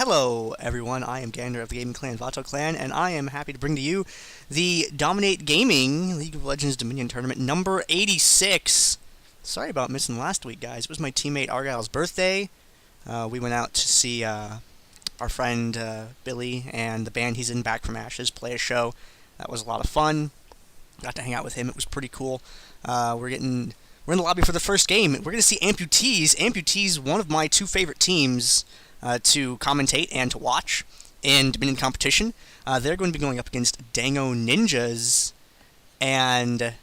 Hello everyone, I am Gandair of the gaming clan Vato Clan, and I am happy to bring to you the Dominate Gaming League of Legends Dominion Tournament number 86. Sorry about missing last week, guys. It was my teammate Argyle's birthday. We went out to see our friend Billy and the band he's in, Back from Ashes, play a show. That was a lot of fun. Got to hang out with him. It was pretty cool. We're in the lobby for the first game. We're going to see Amputease. Amputease, one of my two favorite teams to commentate and to watch in Dominion competition. They're going to be going up against Dango Ninjas, and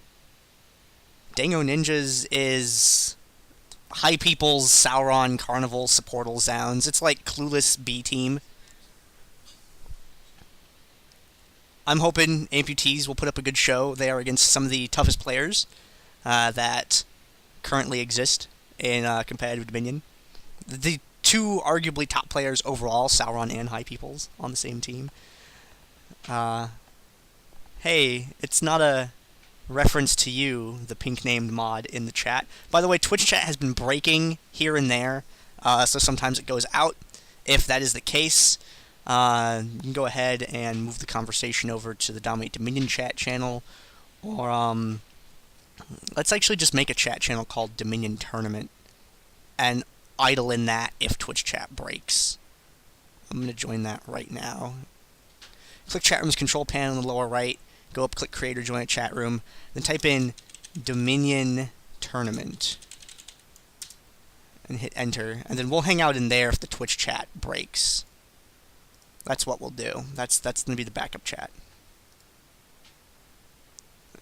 Dango Ninjas is High People's Sauron Carnival Supportal Zounds. It's like Clueless B team. I'm hoping Amputease will put up a good show. They are against some of the toughest players that currently exist in competitive Dominion. The two arguably top players overall, Sauron and High Peoples, on the same team. Hey, it's not a reference to you, the pink-named mod in the chat. By the way, Twitch chat has been breaking here and there, so sometimes it goes out. If that is the case, you can go ahead and move the conversation over to the Dominate Dominion chat channel, or let's actually just make a chat channel called Dominion Tournament, and idle in that if Twitch chat breaks. I'm going to join that right now. Click chat room's control panel in the lower right, go up, click creator, join a chat room, then type in Dominion Tournament and hit enter, and then we'll hang out in there if the Twitch chat breaks. That's what we'll do. That's going to be the backup chat.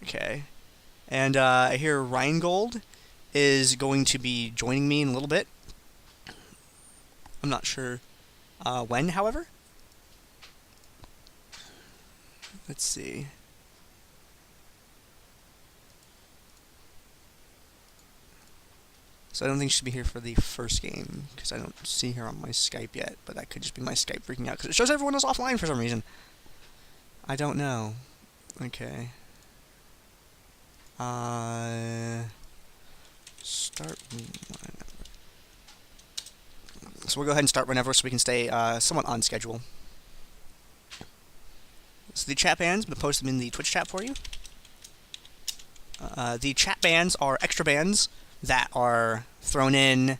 Okay. And I hear Rheingold is going to be joining me in a little bit. I'm not sure when, however. Let's see. So I don't think she should be here for the first game, because I don't see her on my Skype yet, but that could just be my Skype freaking out, because it shows everyone is offline for some reason. I don't know. Okay. Start whenever. So we'll go ahead and start whenever so we can stay somewhat on schedule. So the chat bans, I'm going to post them in the Twitch chat for you. The chat bans are extra bans that are thrown in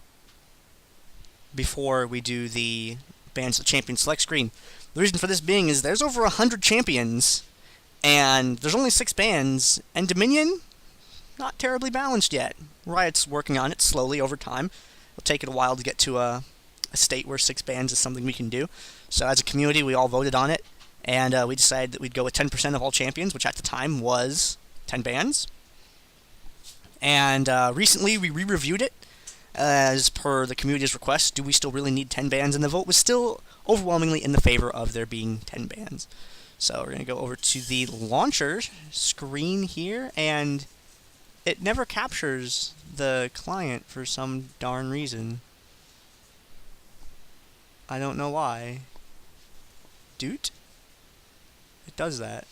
before we do the bans of the champion select screen. The reason for this being is there's over 100 champions, and there's only 6 bans, and Dominion, not terribly balanced yet. Riot's working on it slowly over time. It'll take it a while to get to a state where 6 bans is something we can do. So as a community, we all voted on it, and we decided that we'd go with 10% of all champions, which at the time was 10 bans. And recently, we re-reviewed it as per the community's request. Do we still really need 10 bans? And the vote was still overwhelmingly in the favor of there being 10 bans. So we're going to go over to the launcher screen here, and it never captures the client for some darn reason. I don't know why. Doot? It does that.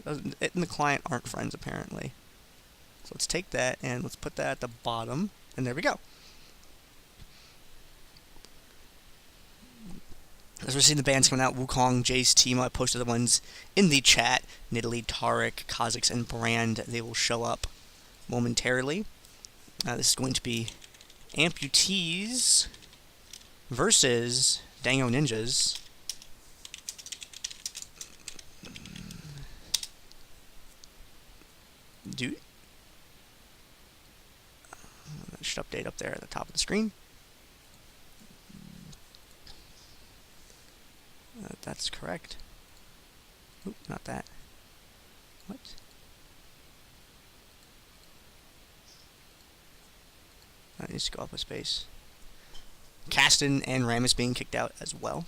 It and the client aren't friends, apparently. So let's take that and let's put that at the bottom, and there we go. As we're seeing the bands coming out, Wukong, Jace, Tima, I posted the ones in the chat. Nidalee, Taric, Kha'Zix, and Brand, they will show up momentarily. This is going to be Amputease versus Dango Ninjas. Dude. That should update up there at the top of the screen. That's correct. Oop, not that. What? That needs to go up a space. Caston and Rammus being kicked out as well.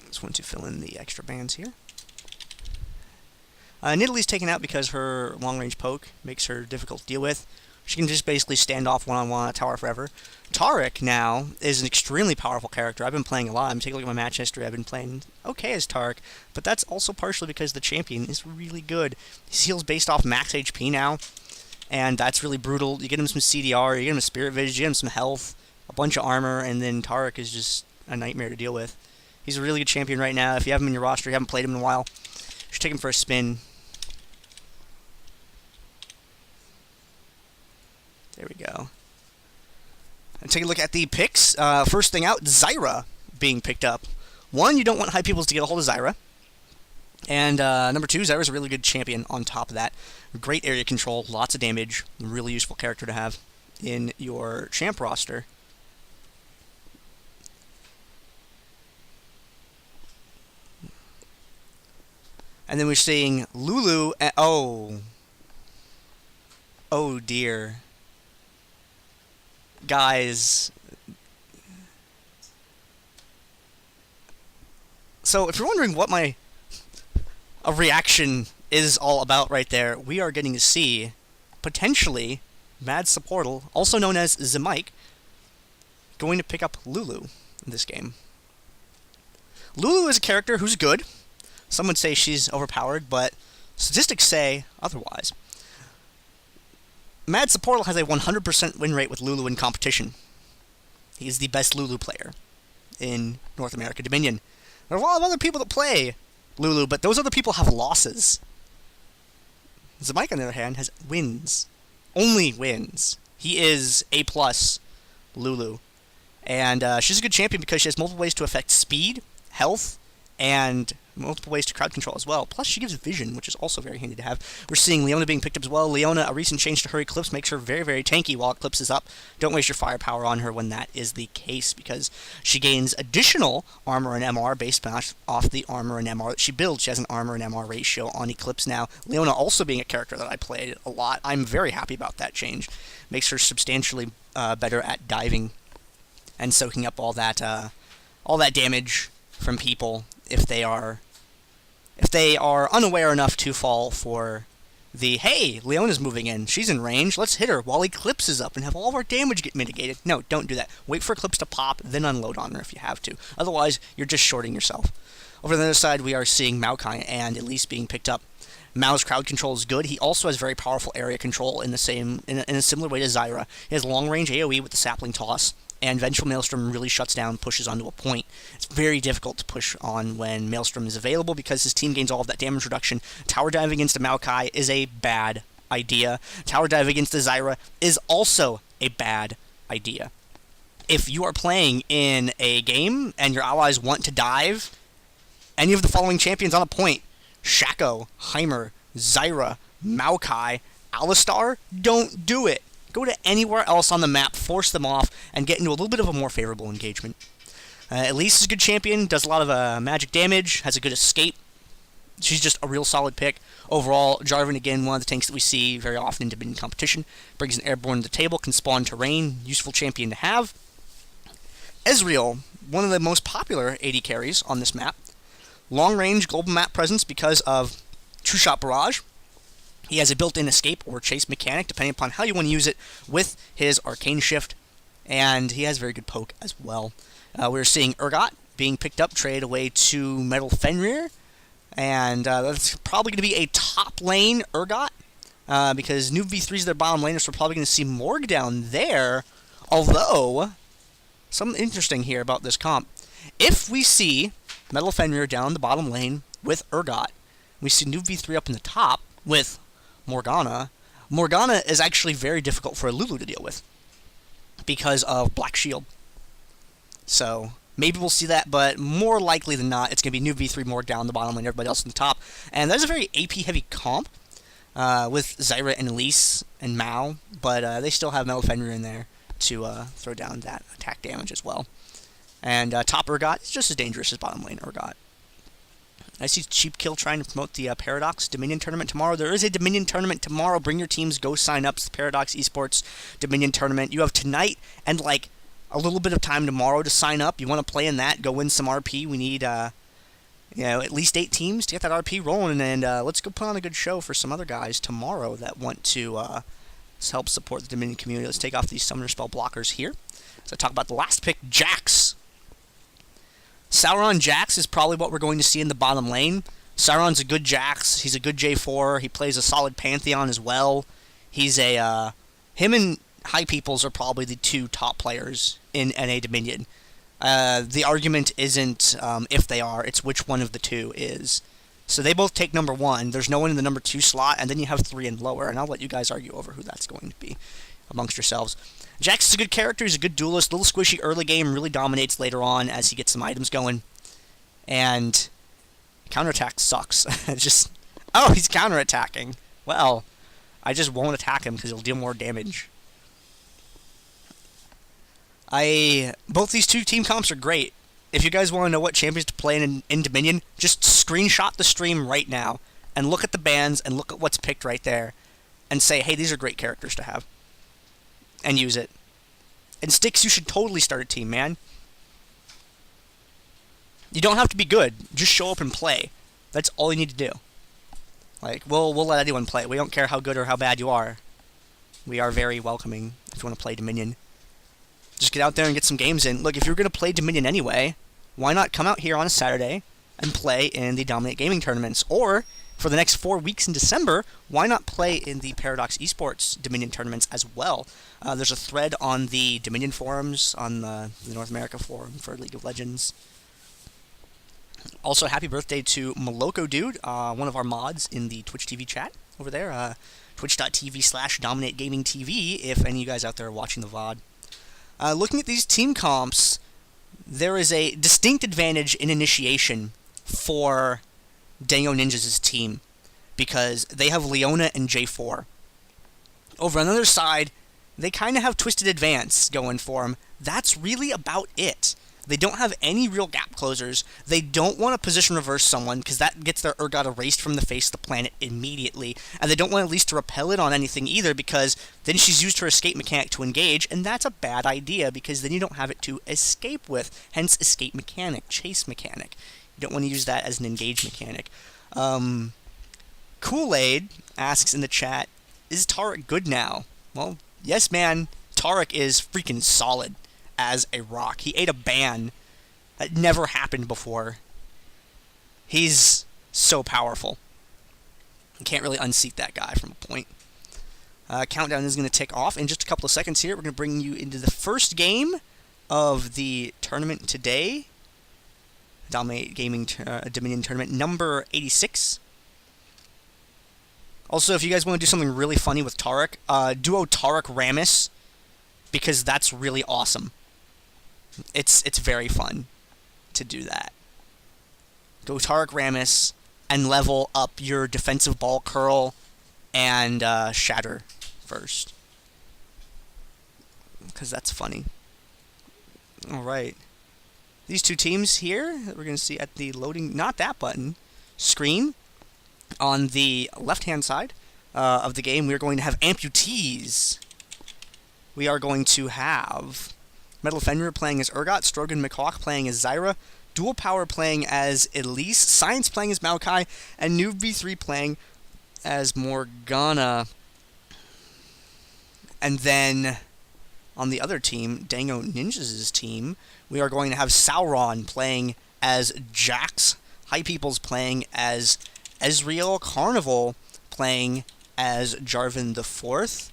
Just want to fill in the extra bands here. Nidalee's taken out because her long-range poke makes her difficult to deal with. She can just basically stand off one-on-one on a tower forever. Taric now is an extremely powerful character. I've been playing a lot. I'm taking a look at my match history. I've been playing okay as Taric, but that's also partially because the champion is really good. He heals based off max HP now, and that's really brutal. You get him some CDR, you get him a Spirit Vision, you get him some health. a bunch of armor, and then Taric is just a nightmare to deal with. He's a really good champion right now. If you have him in your roster, you haven't played him in a while, you should take him for a spin. There we go. And take a look at the picks. First thing out, Zyra being picked up. One, you don't want high peoples to get a hold of Zyra. And number two, Zyra's a really good champion on top of that. Great area control, lots of damage, really useful character to have in your champ roster. And then we're seeing Lulu. Oh dear. Guys. So if you're wondering what my reaction is all about right there, we are getting to see, potentially, Mad Supportal, also known as Zemike, going to pick up Lulu in this game. Lulu is a character who's good. Some would say she's overpowered, but statistics say otherwise. Mad Supportal has a 100% win rate with Lulu in competition. He is the best Lulu player in North America Dominion. There are a lot of other people that play Lulu, but those other people have losses. Zemike, on the other hand, has wins. Only wins. He is A+ Lulu. And she's a good champion because she has multiple ways to affect speed, health, and multiple ways to crowd control as well. Plus, she gives vision, which is also very handy to have. We're seeing Leona being picked up as well. Leona, a recent change to her Eclipse, makes her very, very tanky while Eclipse is up. Don't waste your firepower on her when that is the case, because she gains additional armor and MR based off the armor and MR that she builds. She has an armor and MR ratio on Eclipse now. Leona also being a character that I played a lot. I'm very happy about that change. Makes her substantially better at diving and soaking up all that damage from people if they are unaware enough to fall for the, hey, Leona's moving in, she's in range, let's hit her while Eclipse is up and have all of our damage get mitigated. No, don't do that. Wait for Eclipse to pop, then unload on her if you have to. Otherwise, you're just shorting yourself. Over on the other side, we are seeing Maokai and Elise being picked up. Mao's crowd control is good. He also has very powerful area control in a similar way to Zyra. He has long-range AoE with the sapling toss, and Vengeful Maelstrom really shuts down, pushes onto a point. It's very difficult to push on when Maelstrom is available because his team gains all of that damage reduction. Tower diving against a Maokai is a bad idea. Tower diving against a Zyra is also a bad idea. If you are playing in a game and your allies want to dive, and you have the following champions on a point: Shaco, Heimer, Zyra, Maokai, Alistar, don't do it. Go to anywhere else on the map, force them off, and get into a little bit of a more favorable engagement. Elise is a good champion, does a lot of magic damage, has a good escape. She's just a real solid pick. Overall, Jarvan, again, one of the tanks that we see very often in Dominion competition. Brings an airborne to the table, can spawn terrain, useful champion to have. Ezreal, one of the most popular AD carries on this map. Long-range global map presence because of True Shot Barrage. He has a built-in escape or chase mechanic, depending upon how you want to use it, with his Arcane Shift, and he has very good poke as well. We're seeing Urgot being picked up, traded away to Metal Fenrir, and that's probably going to be a top lane Urgot, because Noob V3 is their bottom laner, so we're probably going to see Morg down there, although, something interesting here about this comp. If we see Metal Fenrir down the bottom lane with Urgot, we see Noob V3 up in the top with Morgana. Morgana is actually very difficult for a Lulu to deal with because of Black Shield. So maybe we'll see that, but more likely than not, it's going to be Noob V3 Morg down the bottom lane, everybody else in the top. And that's a very AP-heavy comp with Zyra and Elise and Mao, but they still have Metal Fenrir in there to throw down that attack damage as well. And top Urgot is just as dangerous as bottom lane Urgot. I see Cheap Kill trying to promote the Paradox Dominion Tournament tomorrow. There is a Dominion Tournament tomorrow. Bring your teams. Go sign up. It's the Paradox Esports Dominion Tournament. You have tonight and, like, a little bit of time tomorrow to sign up. You want to play in that. Go win some RP. We need, at least 8 teams to get that RP rolling. And let's go put on a good show for some other guys tomorrow that want to help support the Dominion community. Let's take off these Summoner Spell blockers here. So talk about the last pick, Jax. Sauron Jax is probably what we're going to see in the bottom lane. Sauron's a good Jax. He's a good J4. He plays a solid Pantheon as well. He's him and High Peoples are probably the two top players in NA Dominion. The argument isn't if they are, it's which one of the two is. So they both take number 1. There's no one in the number 2 slot, and then you have 3 and lower, and I'll let you guys argue over who that's going to be amongst yourselves. Jax is a good character. He's a good duelist. Little squishy early game, really dominates later on as he gets some items going. And counterattack sucks. Just, oh, he's counterattacking. Well, I just won't attack him because he'll deal more damage. Both these two team comps are great. If you guys want to know what champions to play in Dominion, just screenshot the stream right now and look at the bans and look at what's picked right there and say, hey, these are great characters to have. And use it. And Sticks, you should totally start a team, man. You don't have to be good. Just show up and play. That's all you need to do. Like, we'll let anyone play. We don't care how good or how bad you are. We are very welcoming if you want to play Dominion. Just get out there and get some games in. Look, if you're going to play Dominion anyway, why not come out here on a Saturday and play in the Dominate Gaming tournaments? Or, for the next 4 weeks in December, why not play in the Paradox Esports Dominion tournaments as well? There's a thread on the Dominion forums, on the North America forum for League of Legends. Also, happy birthday to Moloko Dude, one of our mods in the Twitch TV chat over there. Twitch.tv/DominateGamingTV, if any of you guys out there are watching the VOD. Looking at these team comps, there is a distinct advantage in initiation for Dango Ninjas' team, because they have Leona and J4. Over on the other side, they kind of have Twisted Advance going for them. That's really about it. They don't have any real gap closers. They don't want to position reverse someone, because that gets their Urgot erased from the face of the planet immediately. And they don't want at least to repel it on anything either, because then she's used her escape mechanic to engage, and that's a bad idea, because then you don't have it to escape with. Hence, escape mechanic, chase mechanic. You don't want to use that as an engage mechanic. Kool-Aid asks in the chat, is Taric good now? Well, yes, man. Taric is freaking solid as a rock. He ate a ban that never happened before. He's so powerful. You can't really unseat that guy from a point. Countdown is going to tick off in just a couple of seconds here. We're going to bring you into the first game of the tournament today. Dominate Gaming Dominion Tournament number 86. Also, if you guys want to do something really funny with Taric, duo Taric Rammus, because that's really awesome. It's very fun to do that. Go Taric Rammus and level up your defensive ball curl and shatter first, because that's funny. Alright. These two teams here that we're going to see at the loading, not that button, screen on the left-hand side of the game, we're going to have Amputease. We are going to have Metal Fenrir playing as Urgot, Strogan McHawk playing as Zyra, Dual Power playing as Elise, Science playing as Maokai, and Noob V3 playing as Morgana. And then on the other team, Dango Ninjas' team, we are going to have Sauron playing as Jax, High Peoples playing as Ezreal, Carnival playing as Jarvan IV,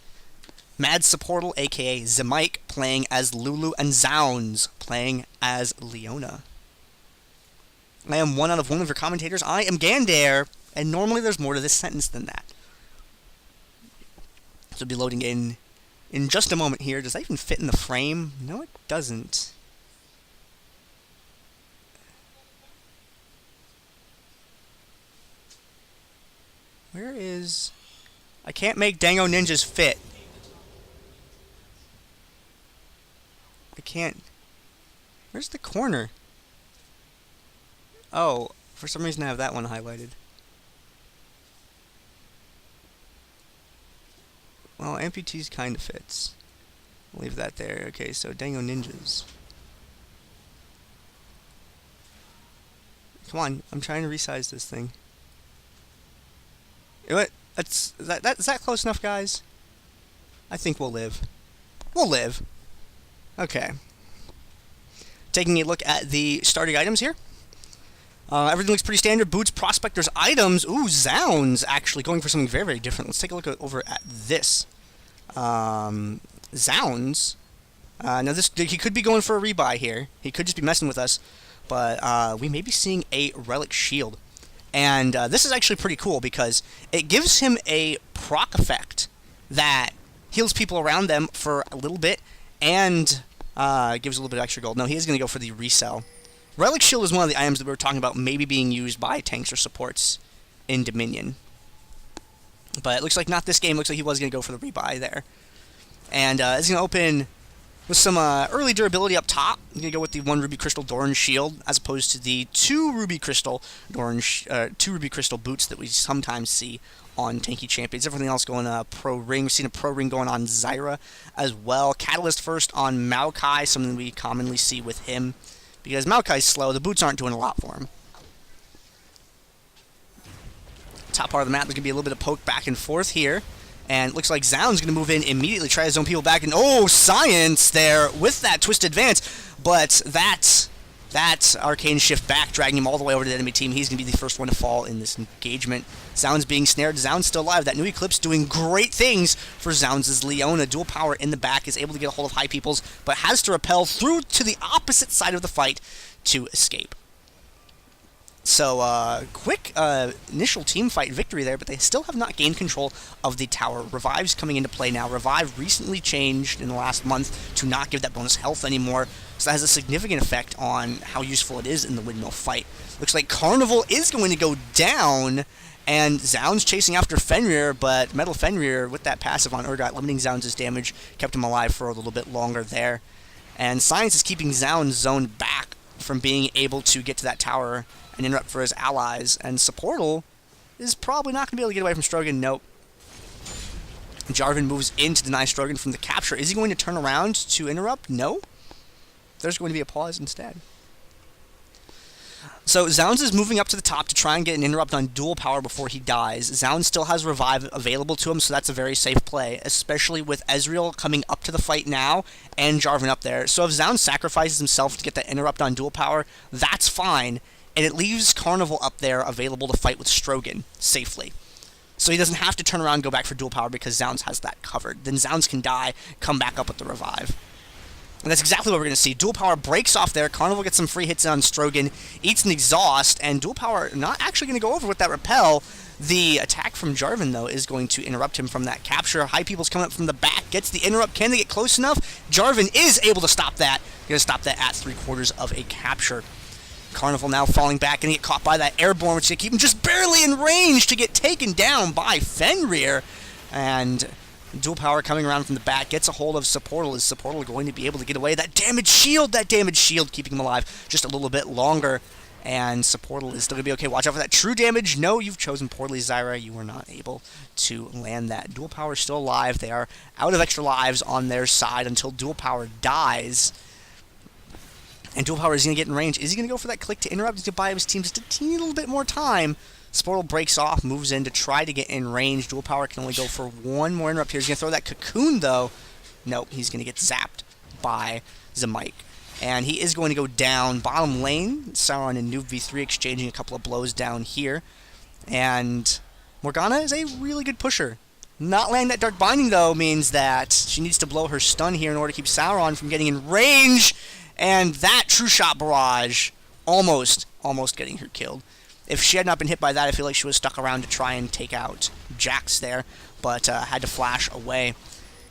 Mad Supportal, aka Zemike, playing as Lulu, and Zounds playing as Leona. I am one out of one of your commentators. I am Gandair, and normally there's more to this sentence than that. So it'll be loading in just a moment here. Does that even fit in the frame? No, it doesn't. Where is... I can't make Dango Ninjas fit. I can't... Where's the corner? Oh, for some reason I have that one highlighted. Well, Amputease kind of fits. I'll leave that there. Okay, so Dango Ninjas. Come on, I'm trying to resize this thing. What? Is that close enough, guys? I think we'll live. We'll live. Okay. Taking a look at the starting items here. Everything looks pretty standard. Boots, Prospectors, items. Ooh, Zounds, actually going for something very, very different. Let's take a look over at this. Zounds. Now he could be going for a rebuy here. He could just be messing with us. But we may be seeing a Relic Shield. And this is actually pretty cool because it gives him a proc effect that heals people around them for a little bit and gives a little bit of extra gold. No, he is going to go for the resell. Relic Shield is one of the items that we were talking about maybe being used by tanks or supports in Dominion. But it looks like not this game. Looks like he was going to go for the rebuy there. And it's going to open with some early durability up top. I'm going to go with the 1 Ruby Crystal Doran Shield as opposed to the 2 Ruby Crystal boots that we sometimes see on tanky champions. Everything else going pro ring. We've seen a pro ring going on Zyra as well. Catalyst first on Maokai, something we commonly see with him. Because Maokai's slow, the boots aren't doing a lot for him. Top part of the map, there's going to be a little bit of poke back and forth here. And it looks like Zound's going to move in immediately, try to zone people back. And oh, Science there with that twist advance. But that arcane shift back, dragging him all the way over to the enemy team. He's going to be the first one to fall in this engagement. Zound's being snared. Zound's still alive. That new Eclipse doing great things for Zounds' Leona. Dual power in the back, is able to get a hold of High Peoples, but has to repel through to the opposite side of the fight to escape. So, quick initial team fight victory there, but they still have not gained control of the tower. Revive's coming into play now. Revive recently changed in the last month to not give that bonus health anymore, so that has a significant effect on how useful it is in the windmill fight. Looks like Carnival is going to go down, and Zound's chasing after Fenrir, but Metal Fenrir, with that passive on Urgot, limiting Zounds' damage, kept him alive for a little bit longer there. And Science is keeping Zound zoned back from being able to get to that tower and interrupt for his allies, and Supportal is probably not going to be able to get away from Strogan. Nope. Jarvan moves in to deny Strogan from the capture. Is he going to turn around to interrupt? No. There's going to be a pause instead. So Zounds is moving up to the top to try and get an interrupt on dual power before he dies. Zounds still has Revive available to him, so that's a very safe play, especially with Ezreal coming up to the fight now and Jarvan up there. So if Zounds sacrifices himself to get that interrupt on dual power, that's fine. And it leaves Carnival up there available to fight with Strogan safely. So he doesn't have to turn around and go back for dual power because Zounds has that covered. Then Zounds can die, come back up with the revive. And that's exactly what we're going to see. Dual power breaks off there. Carnival gets some free hits on Strogan, eats an exhaust, and dual power not actually going to go over with that repel. The attack from Jarvan, though, is going to interrupt him from that capture. High People's coming up from the back, gets the interrupt. Can they get close enough? Jarvan is able to stop that. Going to stop that at 3/4 of a capture. Carnival now falling back and get caught by that airborne, which they keep him just barely in range to get taken down by Fenrir. And dual power coming around from the back gets a hold of Supportal. Is Supportal going to be able to get away? That damage shield keeping him alive just a little bit longer. And Supportal is still going to be okay. Watch out for that true damage. No, you've chosen poorly, Zyra. You were not able to land that. Dual power is still alive. They are out of extra lives on their side until dual power dies. And dual power is going to get in range. Is he going to go for that click to interrupt? He's going to buy his team just a teeny little bit more time. Sportal breaks off, moves in to try to get in range. Dual power can only go for one more interrupt here. He's going to throw that cocoon, though. Nope, he's going to get zapped by Zamike. And he is going to go down bottom lane. Sauron and Noob V3 exchanging a couple of blows down here. And Morgana is a really good pusher. Not landing that Dark Binding, though, means that she needs to blow her stun here in order to keep Sauron from getting in range. And that True Shot Barrage almost morganating her killed. If she had not been hit by that, I feel like she was stuck around to try and take out Jax there, but had to flash away.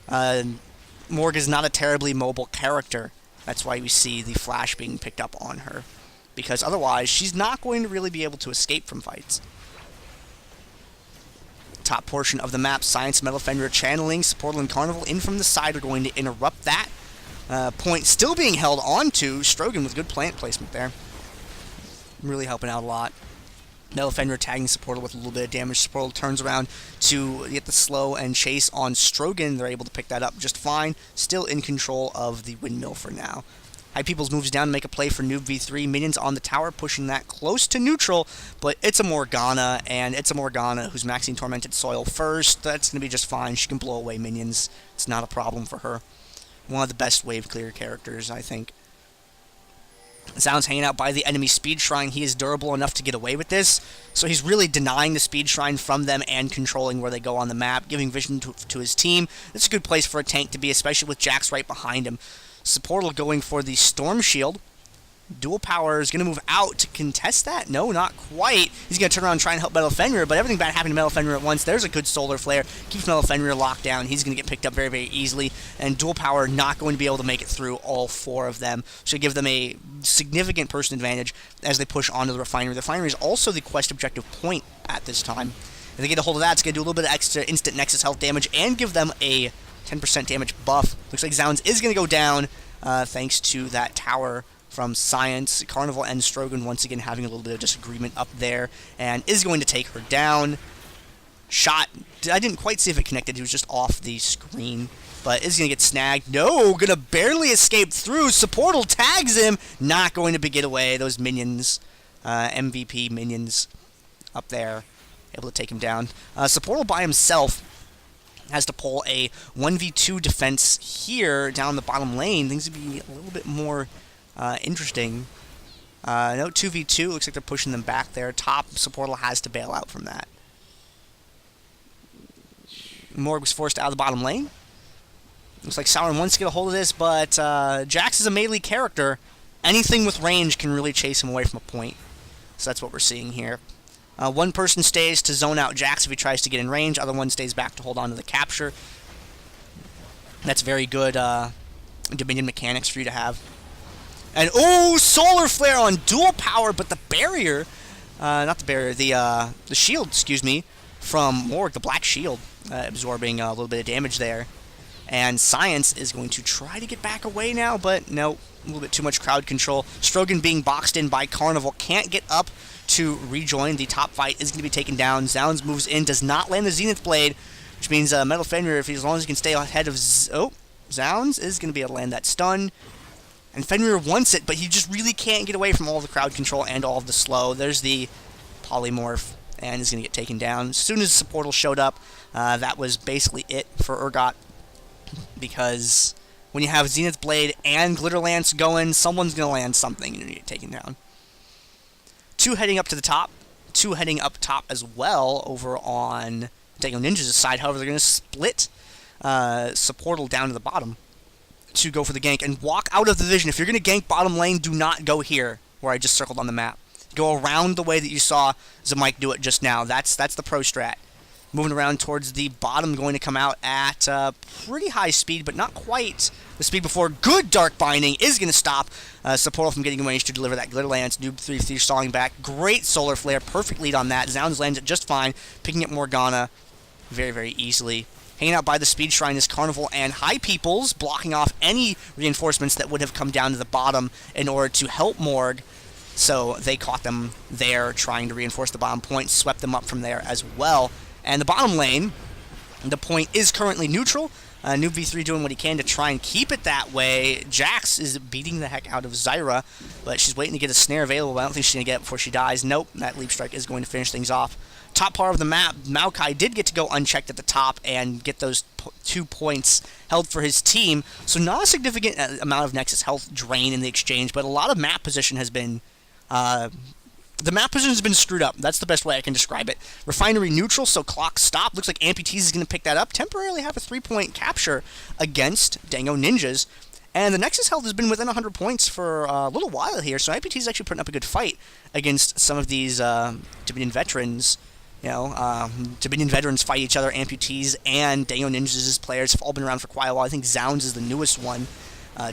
Morg is not a terribly mobile character. That's why we see the flash being picked up on her, because otherwise she's not going to really be able to escape from fights. Top portion of the map, Science, Metal Fenrir channeling, Supportal and Carnival in from the side are going to interrupt that. Point still being held on to. Strogan with good plant placement there. Really helping out a lot. Metal Fenrir tagging Supportal with a little bit of damage. Supportal turns around to get the slow and chase on Strogan. They're able to pick that up just fine. Still in control of the windmill for now. High Peoples moves down to make a play for Noob V3. Minions on the tower, pushing that close to neutral, but it's a Morgana, and it's a Morgana who's maxing Tormented Soil first. That's going to be just fine. She can blow away minions. It's not a problem for her. One of the best wave clear characters, I think. Zound's hanging out by the enemy Speed Shrine. He is durable enough to get away with this, so he's really denying the Speed Shrine from them and controlling where they go on the map, giving vision to his team. It's a good place for a tank to be, especially with Jax right behind him. Supportal going for the Storm Shield. Dual Power is going to move out to contest that. No, not quite. He's going to turn around and try and help Metal Fenrir, but everything bad happened to Metal Fenrir at once. There's a good Solar Flare. Keeps Metal Fenrir locked down. He's going to get picked up very, very easily, and Dual Power not going to be able to make it through all 4 of them. So give them a significant person advantage as they push onto the Refinery. The Refinery is also the quest objective point at this time. If they get a hold of that, it's going to do a little bit of extra instant Nexus health damage and give them a 10% damage buff. Looks like Zounds is going to go down thanks to that tower from Science. Carnival and Strogan once again having a little bit of disagreement up there, and is going to take her down. Shot. I didn't quite see if it connected. He was just off the screen, but is going to get snagged. No, going to barely escape through. Supportal tags him. Not going to get away. Those minions, MVP minions up there, able to take him down. Supportal by himself has to pull a 1v2 defense here down the bottom lane. Things would be a little bit more interesting. No 2v2. Looks like they're pushing them back there. Top Supportal has to bail out from that. Morg was forced out of the bottom lane. Looks like Sauron wants to get a hold of this, but Jax is a melee character. Anything with range can really chase him away from a point. So that's what we're seeing here. One person stays to zone out Jax if he tries to get in range. Other one stays back to hold on to the capture. That's very good Dominion mechanics for you to have. And, oh, Solar Flare on Dual Power, but the barrier, not the barrier, the shield, excuse me, from Morg, the Black Shield, absorbing a little bit of damage there. And Science is going to try to get back away now, but no, a little bit too much crowd control. Strogan being boxed in by Carnival, can't get up to rejoin. The top fight is going to be taken down. Zounds moves in, does not land the Zenith Blade, which means Metal Fenrir, if he, as long as he can stay ahead of Zounds, is going to be able to land that stun. And Fenrir wants it, but he just really can't get away from all the crowd control and all of the slow. There's the Polymorph, and is going to get taken down. As soon as the Supportal showed up, that was basically it for Urgot, because when you have Zenith Blade and Glitter Lance going, someone's going to land something and you're going to get taken down. 2 heading up to the top, 2 heading up top as well over on Dango Ninja's side. However, they're going to split Supportal down to the bottom to go for the gank and walk out of the vision. If you're going to gank bottom lane, do not go here where I just circled on the map. Go around the way that you saw Zamike do it just now. That's the pro strat. Moving around towards the bottom, going to come out at pretty high speed, but not quite the speed before. Good Dark Binding is going to stop Supportal from getting in range to deliver that Glitter Lance. Noob 3 stalling back. Great Solar Flare. Perfect lead on that. Zounds lands it just fine, picking up Morgana very, very easily. Hanging out by the Speed Shrine is Carnival and High Peoples, blocking off any reinforcements that would have come down to the bottom in order to help Morg. So they caught them there, trying to reinforce the bottom point, swept them up from there as well. And the bottom lane, the point is currently neutral. Noob V3 doing what he can to try and keep it that way. Jax is beating the heck out of Zyra, but she's waiting to get a snare available. I don't think she's going to get it before she dies. Nope, that Leap Strike is going to finish things off. Top part of the map, Maokai did get to go unchecked at the top and get those 2 points held for his team. So not a significant amount of Nexus health drain in the exchange, but a lot of map position has been... the map position has been screwed up. That's the best way I can describe it. Refinery neutral, so clock stop. Looks like Amputease is going to pick that up. Temporarily have a 3-point capture against Dango Ninjas. And the Nexus health has been within 100 points for a little while here, so Amputease is actually putting up a good fight against some of these Dominion veterans. You know, Dominion veterans fight each other. Amputease and Dango Ninjas' players have all been around for quite a while. I think Zounds is the newest one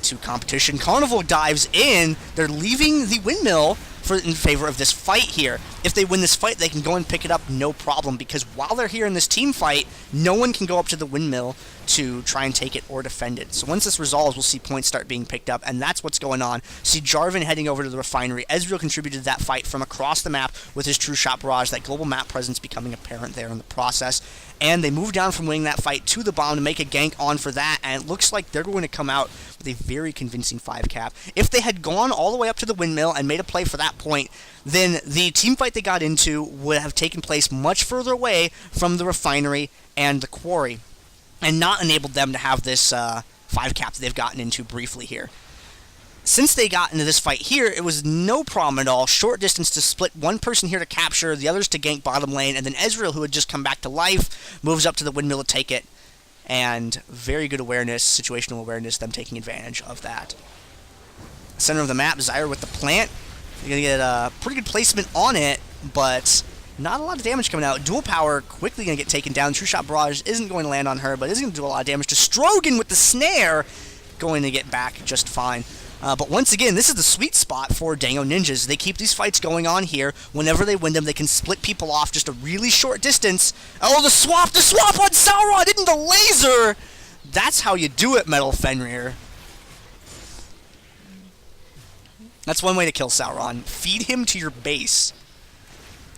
to competition. Carnival dives in. They're leaving the windmill in favor of this fight here. If they win this fight, they can go and pick it up, no problem, because while they're here in this team fight, no one can go up to the windmill to try and take it or defend it. So once this resolves, we'll see points start being picked up, and that's what's going on. See Jarvan heading over to the refinery. Ezreal contributed to that fight from across the map with his True Shot Barrage, that global map presence becoming apparent there in the process. And they move down from winning that fight to the bottom to make a gank on for that, and it looks like they're going to come out with a very convincing 5 cap. If they had gone all the way up to the windmill and made a play for that point, then the team fight they got into would have taken place much further away from the refinery and the quarry, and not enabled them to have this 5 cap that they've gotten into briefly here. since they got into this fight here, it was no problem at all. Short distance to split one person here to capture, the others to gank bottom lane, and then Ezreal, who had just come back to life, moves up to the windmill to take it. And very good awareness, situational awareness, them taking advantage of that. Center of the map, Zyra with the plant. You're going to get a pretty good placement on it, but not a lot of damage coming out. Dual power quickly going to get taken down. True Shot Barrage isn't going to land on her, but is going to do a lot of damage to Strogan with the snare. Going to get back just fine. But once again, this is the sweet spot for Dango Ninjas. They keep these fights going on here. Whenever they win them, they can split people off just a really short distance. Oh, the swap on Sauron into the laser! That's how you do it, Metal Fenrir. That's one way to kill Sauron. Feed him to your base.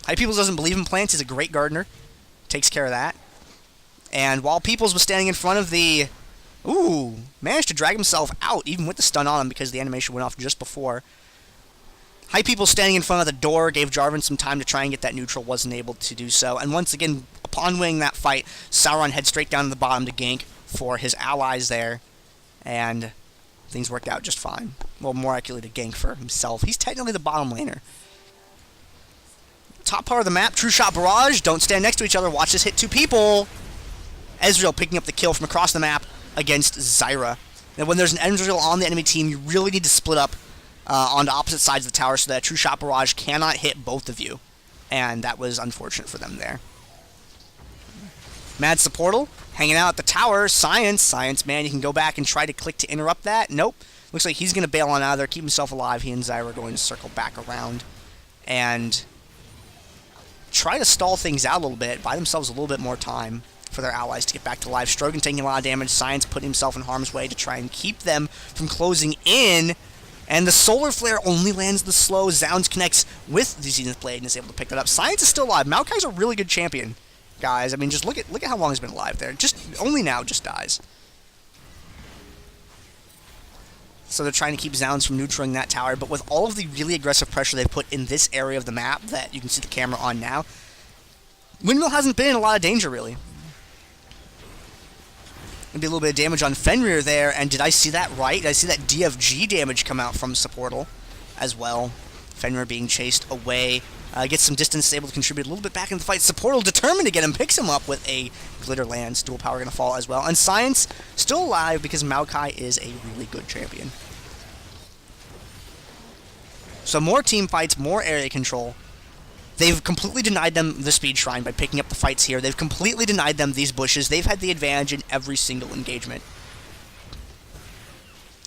High Peoples doesn't believe in plants. He's a great gardener. Takes care of that. And while Peoples was standing in front of the... Ooh, managed to drag himself out, even with the stun on him, because the animation went off just before. High Peoples standing in front of the door gave Jarvan some time to try and get that neutral, wasn't able to do so. And once again, upon winning that fight, Sauron heads straight down to the bottom to gank for his allies there. And things worked out just fine. Well, more accurately to gank for himself. He's technically the bottom laner. Top part of the map, True Shot Barrage. Don't stand next to each other. Watch this hit two people. Ezreal picking up the kill from across the map against Zyra. And when there's an Ezreal on the enemy team, you really need to split up onto opposite sides of the tower so that True Shot Barrage cannot hit both of you. And that was unfortunate for them there. Mad Supportal hanging out at the tower. Science, man, you can go back and try to click to interrupt that. Nope. Looks like he's going to bail on out of there, keep himself alive. He and Zyra are going to circle back around and try to stall things out a little bit, buy themselves a little bit more time for their allies to get back to life. Strogan taking a lot of damage. Science putting himself in harm's way to try and keep them from closing in. And the Solar Flare only lands the slow. Zounds connects with the Zenith Blade and is able to pick that up. Science is still alive. Maokai's a really good champion, guys. I mean, just look at how long he's been alive there. Just only now just dies. So they're trying to keep Zounds from neutraling that tower, but with all of the really aggressive pressure they've put in this area of the map that you can see the camera on now, Windmill hasn't been in a lot of danger, really. Maybe a little bit of damage on Fenrir there, and did I see that right? Did I see that DFG damage come out from Supportal as well? Fenrir being chased away. Gets some distance, able to contribute a little bit back in the fight. Supportal determined to get him, picks him up with a Glitter Lance. Dual power going to fall as well. And Science still alive because Maokai is a really good champion. So more team fights, more area control. They've completely denied them the Speed Shrine by picking up the fights here. They've completely denied them these bushes. They've had the advantage in every single engagement.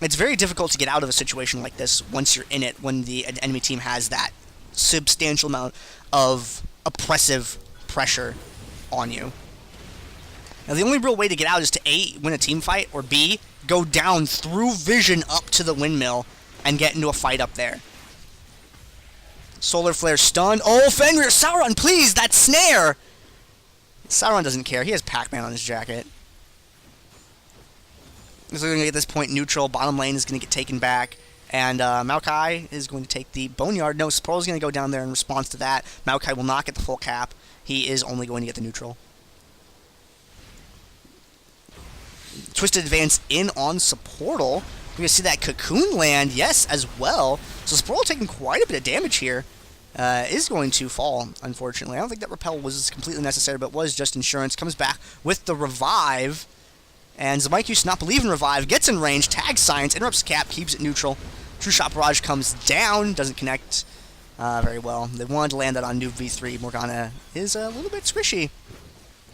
It's very difficult to get out of a situation like this once you're in it, when the enemy team has that substantial amount of oppressive pressure on you. Now, the only real way to get out is to A, win a team fight, or B, go down through vision up to the windmill and get into a fight up there. Solar Flare stunned. Oh, Fenrir! Sauron, please! That snare! Sauron doesn't care. He has Pac-Man on his jacket. So we're going to get this point neutral. Bottom lane is going to get taken back. And Maokai is going to take the Boneyard. No, Sporl is going to go down there in response to that. Maokai will not get the full cap. He is only going to get the neutral. Twisted Advance in on Supportal. We're going to see that Cocoon land, yes, as well. So Sporl taking quite a bit of damage here. Is going to fall, unfortunately. I don't think that Repel was completely necessary, but was just insurance. Comes back with the Revive. And Zamaikus not believe in Revive. Gets in range, tags Science, interrupts Cap, keeps it neutral. True Shot Barrage comes down, doesn't connect very well. They wanted to land that on Noob V3. Morgana is a little bit squishy.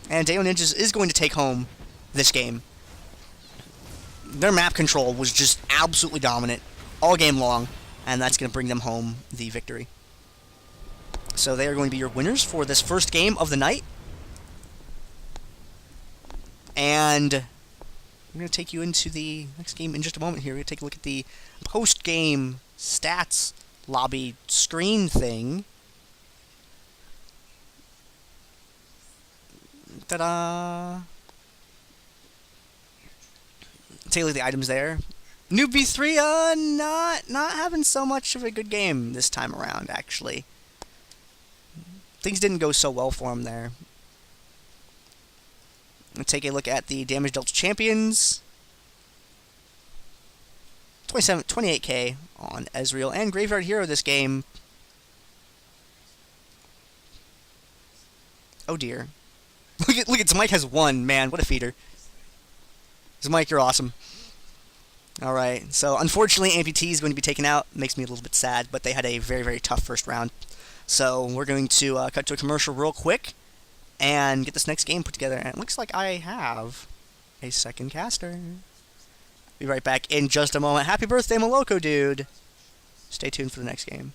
And Dango Ninjas is going to take home this game. Their map control was just absolutely dominant all game long, and that's going to bring them home the victory. So they are going to be your winners for this first game of the night. And I'm going to take you into the next game in just a moment here. We're going to take a look at the post-game stats lobby screen thing. Ta-da! Take a look at the items there. Noob V3, not having so much of a good game this time around, actually. Things didn't go so well for him there. Let's take a look at the damage dealt to champions. 28k on Ezreal and Graveyard Hero this game. Oh dear. Look at Mike has 1, man, what a feeder. Mike, you're awesome. Alright, so unfortunately Amputease is going to be taken out. Makes me a little bit sad, but they had a very, very tough first round. So we're going to cut to a commercial real quick and get this next game put together. And it looks like I have a second caster. Be right back in just a moment. Happy birthday, Moloko dude. Stay tuned for the next game.